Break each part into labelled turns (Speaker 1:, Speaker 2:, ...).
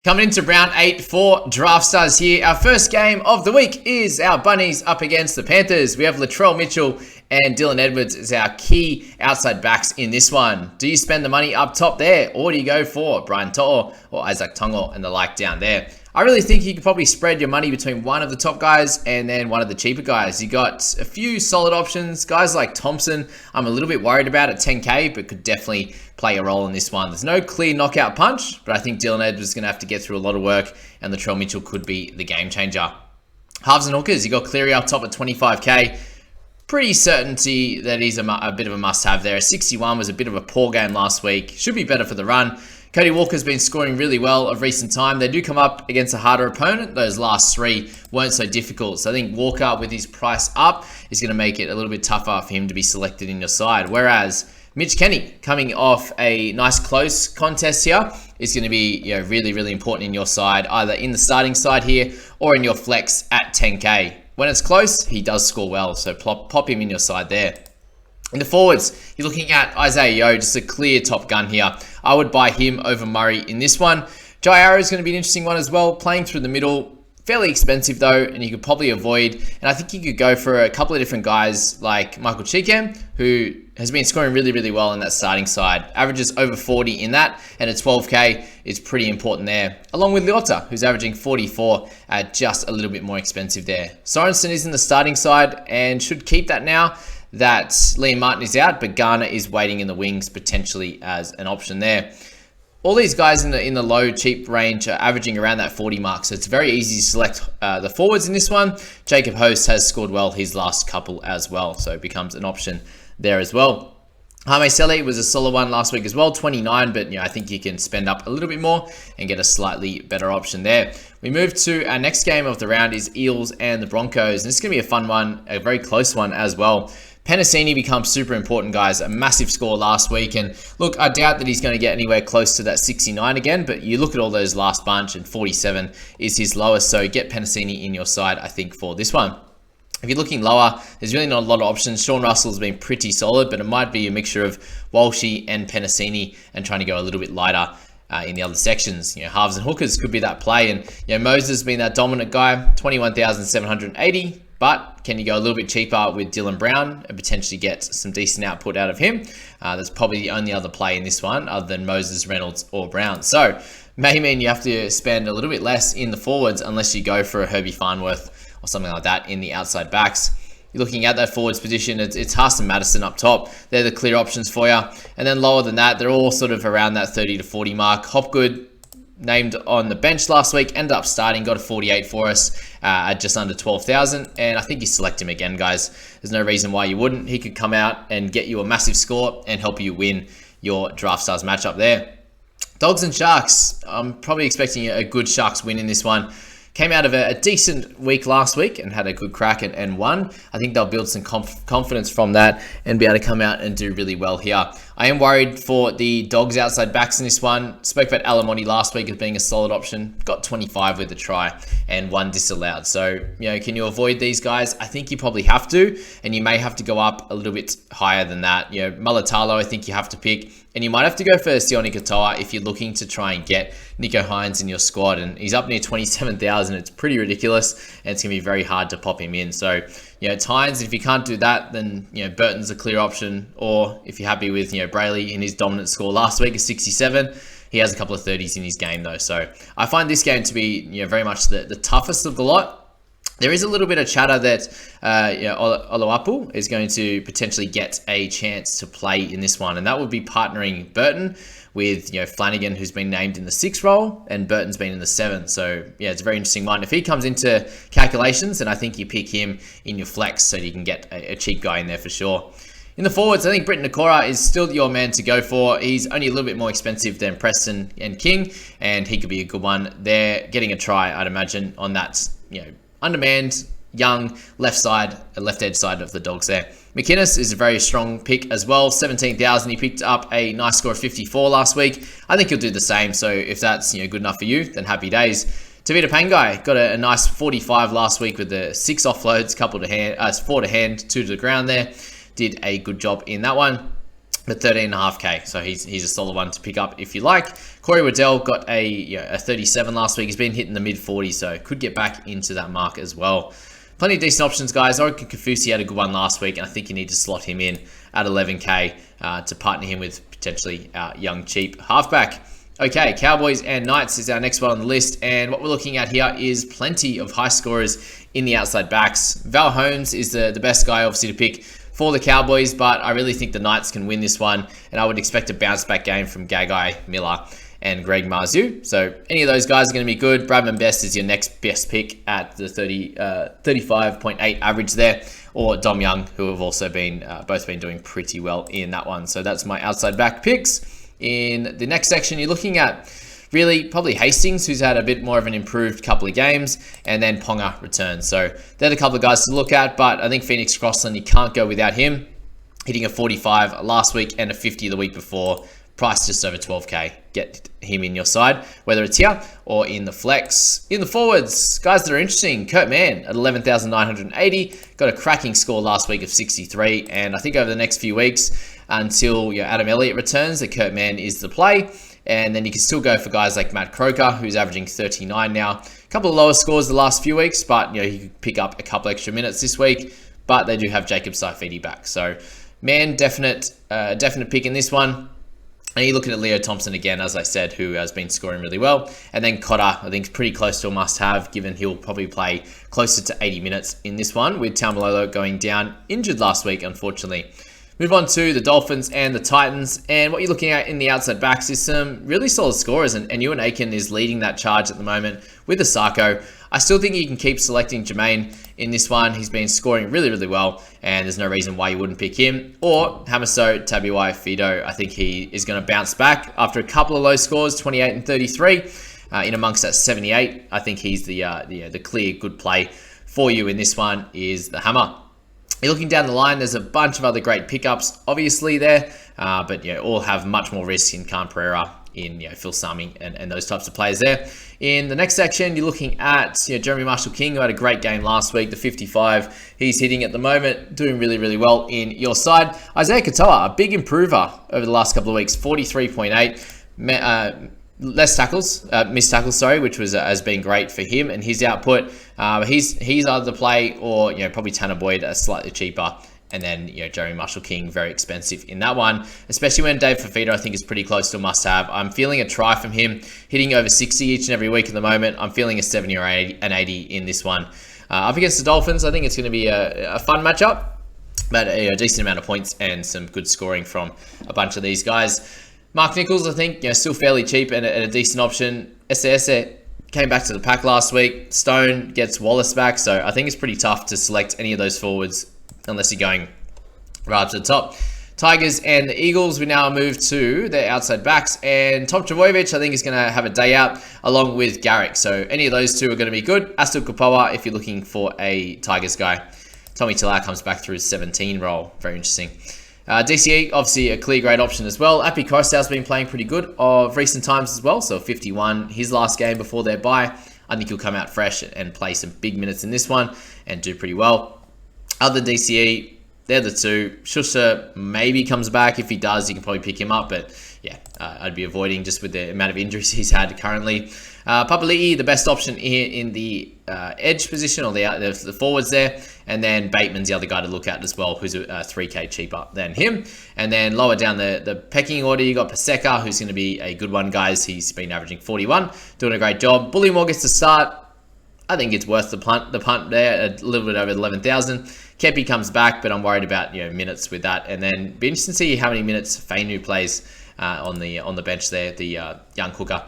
Speaker 1: Coming into round 8 for Draftstars here. Our first game of the week is our Bunnies up against the Panthers. We have Latrell Mitchell and Dylan Edwards as our key outside backs in this one. Do you spend the money up top there, or do you go for Brian To'o or Isaac Tongo and the like down there? I really think you could probably spread your money between one of the top guys and then one of the cheaper guys. You got a few solid options. Guys like Thompson, I'm a little bit worried about at 10K, but could definitely play a role in this one. There's no clear knockout punch, but I think Dylan Edwards is going to have to get through a lot of work, and Latrell Mitchell could be the game changer. Halves and hookers, you got Cleary up top at 25K. Pretty certainty that he's a bit of a must-have there. 61 was a bit of a poor game last week. Should be better for the run. Cody Walker's been scoring really well of recent time. They do come up against a harder opponent. Those last three weren't so difficult. So I think Walker, with his price up, is going to make it a little bit tougher for him to be selected in your side. Whereas Mitch Kenny, coming off a nice close contest here, is going to be really, really important in your side, either in the starting side here or in your flex at 10K. When it's close, he does score well, so pop him in your side there. In the forwards, you're looking at Isaiah Yeo, just a clear top gun here. I would buy him over Murray in this one. Jai Arrow is going to be an interesting one as well, playing through the middle. Fairly expensive though, and you could probably avoid. And I think you could go for a couple of different guys like Michael Cheekham, who has been scoring really, really well in that starting side. Averages over 40 in that, and at 12K is pretty important there. Along with Lyotta, who's averaging 44 at just a little bit more expensive there. Sorensen is in the starting side and should keep that now that Liam Martin is out, but Garner is waiting in the wings potentially as an option there. All these guys in the low cheap range are averaging around that 40 mark, so it's very easy to select the forwards in this one. Jacob Host has scored well his last couple as well, so it becomes an option there as well. Jaime Sele was a solid one last week as well, 29, but I think you can spend up a little bit more and get a slightly better option there. We move to our next game of the round is Eels and the Broncos, and this is going to be a fun one, a very close one as well. Penasini becomes super important, guys. A massive score last week. And look, I doubt that he's going to get anywhere close to that 69 again. But you look at all those last bunch, and 47 is his lowest. So get Penasini in your side, I think, for this one. If you're looking lower, there's really not a lot of options. Sean Russell's been pretty solid, but it might be a mixture of Walshy and Penasini and trying to go a little bit lighter in the other sections. Halves and hookers could be that play. And Moses has been that dominant guy, 21,780. But can you go a little bit cheaper with Dylan Brown and potentially get some decent output out of him? That's probably the only other play in this one other than Moses, Reynolds, or Brown. So may mean you have to spend a little bit less in the forwards unless you go for a Herbie Farnworth or something like that in the outside backs. You're looking at that forwards position, it's Haas and Madison up top. They're the clear options for you. And then lower than that, they're all sort of around that 30 to 40 mark. Hopgood, named on the bench last week, ended up starting, got a 48 for us at just under 12,000. And I think you select him again, guys. There's no reason why you wouldn't. He could come out and get you a massive score and help you win your Draftstars matchup there. Dogs and Sharks. I'm probably expecting a good Sharks win in this one. Came out of a decent week last week and had a good crack and won. I think they'll build some confidence from that and be able to come out and do really well here. I am worried for the Dogs outside backs in this one. Spoke about Alamonte last week as being a solid option. Got 25 with a try and 1 disallowed. So, can you avoid these guys? I think you probably have to, and you may have to go up a little bit higher than that. Mulatalo, I think you have to pick. And you might have to go for Sione Katoa if you're looking to try and get Nico Hines in your squad. And he's up near 27,000. It's pretty ridiculous. And it's going to be very hard to pop him in. So, it's Hines. If you can't do that, then, Burton's a clear option. Or if you're happy with, Brayley in his dominant score last week of 67, he has a couple of 30s in his game though. So I find this game to be, very much the toughest of the lot. There is a little bit of chatter that Oluwapu is going to potentially get a chance to play in this one, and that would be partnering Burton with Flanagan, who's been named in the 6 role, and Burton's been in the 7. So it's a very interesting one. If he comes into calculations, then I think you pick him in your flex so you can get a cheap guy in there for sure. In the forwards, I think Britton Nakora is still your man to go for. He's only a little bit more expensive than Preston and King, and he could be a good one. They're getting a try, I'd imagine, on that undermanned, young left edge side of the Dogs there. McInnes is a very strong pick as well. 17,000. He picked up a nice score of 54 last week. I think he'll do the same. So if that's good enough for you, then happy days. Tavita Pangai got a nice 45 last week with the 6 offloads, 4 to hand, 2 to the ground there. Did a good job in that one. but 13.5k, so he's a solid one to pick up if you like. Corey Waddell got a 37 last week. He's been hitting the mid 40s, so could get back into that mark as well. Plenty of decent options, guys. I reckon Kafusi had a good one last week, and I think you need to slot him in at 11k to partner him with potentially young, cheap halfback. Okay, Cowboys and Knights is our next one on the list, and what we're looking at here is plenty of high scorers in the outside backs. Val Holmes is the best guy, obviously, to pick for the Cowboys, but I really think the Knights can win this one, and I would expect a bounce-back game from Gagai, Miller, and Greg Marzu. So any of those guys are going to be good. Bradman Best is your next best pick at the 35.8 average there, or Dom Young, who have also been both been doing pretty well in that one. So that's my outside back picks. In the next section, you're looking at really probably Hastings, who's had a bit more of an improved couple of games, and then Ponga returns. So they're the couple of guys to look at, but I think Phoenix Crossland, you can't go without him. Hitting a 45 last week and a 50 the week before. Price just over 12k. Get him in your side, whether it's here or in the flex. In the forwards, guys that are interesting, Kurt Mann at 11,980. Got a cracking score last week of 63, and I think over the next few weeks, until Adam Elliott returns, that Kurt Mann is the play. And then you can still go for guys like Matt Croker, who's averaging 39 now. A couple of lower scores the last few weeks, but he could pick up a couple extra minutes this week. But they do have Jacob Saifidi back, so Mann, definite pick in this one. And you're looking at Leo Thompson again, as I said, who has been scoring really well. And then Cotter, I think, is pretty close to a must-have, given he'll probably play closer to 80 minutes in this one, with Taumalolo going down injured last week, unfortunately. Move on to the Dolphins and the Titans. And what you're looking at in the outside backs is some really solid scorers. And Ewan Aiken is leading that charge at the moment with Asako. I still think you can keep selecting Jermaine in this one. He's been scoring really, really well, and there's no reason why you wouldn't pick him. Or Hamaso Tabuai Fido. I think he is going to bounce back after a couple of low scores, 28 and 33. In amongst that 78, I think he's the clear good play for you in this one is the Hammer. You're looking down the line, there's a bunch of other great pickups, obviously, there. But all have much more risk in Khan Pereira, in Phil Sami, and those types of players there. In the next section, you're looking at Jeremy Marshall-King, who had a great game last week, the 55. He's hitting at the moment, doing really, really well in your side. Isaiah Katoa, a big improver over the last couple of weeks, 43.8. Less tackles, missed tackles, sorry, which has been great for him and his output. He's either the play or probably Tanner Boyd, slightly cheaper, and then Jeremy Marshall-King, very expensive in that one. Especially when Dave Fafita, I think, is pretty close to a must-have. I'm feeling a try from him, hitting over 60 each and every week at the moment. I'm feeling a 70 or an 80 in this one. Up against the Dolphins, I think it's going to be a fun matchup, but a decent amount of points and some good scoring from a bunch of these guys. Mark Nichols, I think, still fairly cheap and a decent option. Ese came back to the pack last week. Stone gets Wallace back, so I think it's pretty tough to select any of those forwards unless you're going right up to the top. Tigers and the Eagles, we now move to their outside backs, and Tom Trbojevic, I think, is going to have a day out along with Garrick. So any of those two are going to be good. Aston Kupawa, if you're looking for a Tigers guy. Tommy Talau comes back through his 17 role. Very interesting. DCE, obviously a clear great option as well. Appy Kostow's been playing pretty good of recent times as well. So 51, his last game before their bye. I think he'll come out fresh and play some big minutes in this one and do pretty well. Other DCE, they're the two. Schuster maybe comes back. If he does, you can probably pick him up. But yeah, I'd be avoiding just with the amount of injuries he's had currently. Papali'i, the best option here in the edge position, or the forwards there. And then Bateman's the other guy to look at as well, who's 3k cheaper than him. And then lower down the pecking order, you got Paseka, who's going to be a good one, guys. He's been averaging 41, doing a great job. Bullymore gets to start. I think it's worth the punt there, a little bit over 11,000. Kepi comes back, but I'm worried about minutes with that. And then be interested to see how many minutes Fainu plays on the bench there, the young hooker.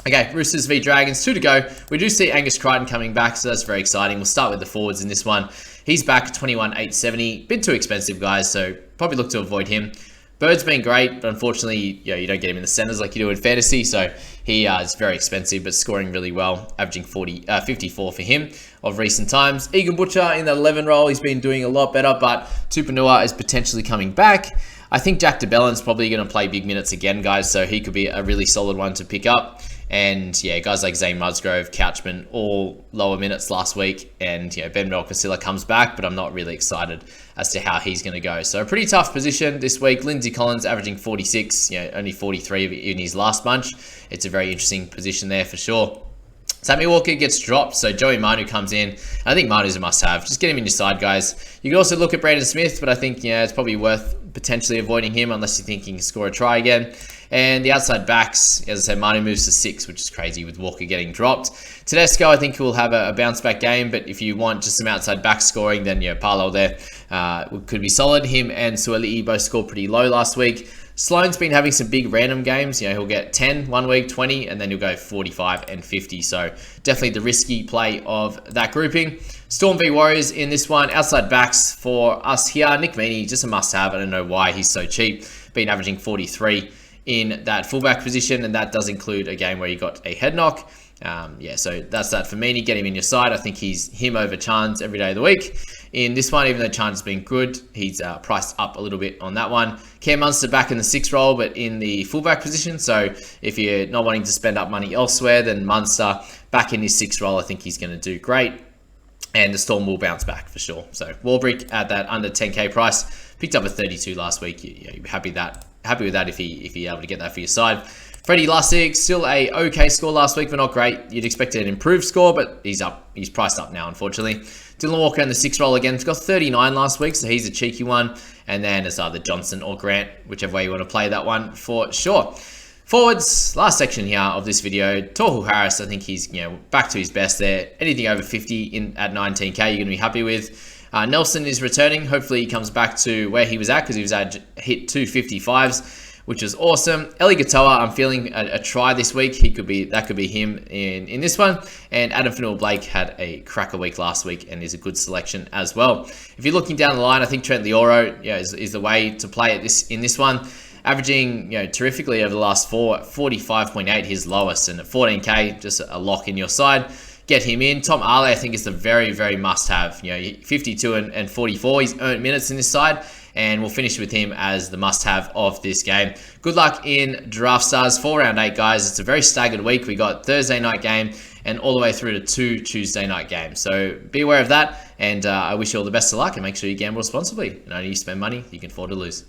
Speaker 1: Okay, Roosters v Dragons, 2 to go. We do see Angus Crichton coming back, so that's very exciting. We'll start with the forwards in this one. He's back, 21,870. Bit too expensive, guys, so probably look to avoid him. Bird's been great, but unfortunately, you don't get him in the centers like you do in fantasy, so he is very expensive, but scoring really well, averaging 54 for him of recent times. Egan Butcher in that 11 role, he's been doing a lot better, but Tupanua is potentially coming back. I think Jack DeBellin's probably going to play big minutes again, guys, so he could be a really solid one to pick up. And yeah, guys like Zane Musgrove, Couchman, all lower minutes last week. And Ben Melchizedek comes back, but I'm not really excited as to how he's going to go. So a pretty tough position this week. Lindsay Collins averaging 46, only 43 in his last bunch. It's a very interesting position there for sure. Sammy Walker gets dropped, so Joey Manu comes in. I think Manu's a must-have. Just get him in your side, guys. You can also look at Brandon Smith, but I think it's probably worth potentially avoiding him unless you think he can score a try again. And the outside backs, as I said, Manu moves to 6, which is crazy with Walker getting dropped. Tedesco, I think, will have a bounce-back game, but if you want just some outside back scoring, then Parlow there could be solid. Him and Sueli'i both scored pretty low last week. Sloan's been having some big random games. He'll get 10 one week, 20, and then he'll go 45 and 50. So definitely the risky play of that grouping. Storm v Warriors in this one. Outside backs for us here. Nick Meaney, just a must-have. I don't know why he's so cheap. Been averaging 43 in that fullback position, and that does include a game where he got a head knock. So that's that for Meaney. Get him in your side. I think he's him over Chance every day of the week. In this one, even though Chance has been good, he's priced up a little bit on that one. Cam Munster back in the 6 role, but in the fullback position. So if you're not wanting to spend up money elsewhere, then Munster back in his 6 role, I think he's going to do great. And the Storm will bounce back for sure. So Warbrick at that under 10k price, picked up a 32 last week. You're happy with that if you're able to get that for your side. Freddie Lussick, still a okay score last week, but not great. You'd expect an improved score, but he's priced up now, unfortunately. Dylan Walker in the 6 role again. He's got 39 last week, so he's a cheeky one. And then it's either Johnson or Grant, whichever way you want to play that one for sure. Forwards, last section here of this video. Tohu Harris, I think he's back to his best there. Anything over 50 at 19k, you're going to be happy with. Nelson is returning. Hopefully he comes back to where he was at, because he was hit 255s. Which is awesome. Eli Gatoa, I'm feeling a try this week. That could be him in this one. And Adam Fanua-Blake had a cracker week last week and is a good selection as well. If you're looking down the line, I think Trent Leoro is the way to play it in this one. Averaging terrifically over the last 45.8, his lowest, and at 14k, just a lock in your side. Get him in. Tom Ale, I think, is the very, very must-have. 52 and 44. He's earned minutes in this side, and we'll finish with him as the must-have of this game. Good luck in Draft Stars for round 8, guys. It's a very staggered week. We got Thursday night game and all the way through to 2 Tuesday night games. So be aware of that, and I wish you all the best of luck, and make sure you gamble responsibly. And only you spend money you can afford to lose.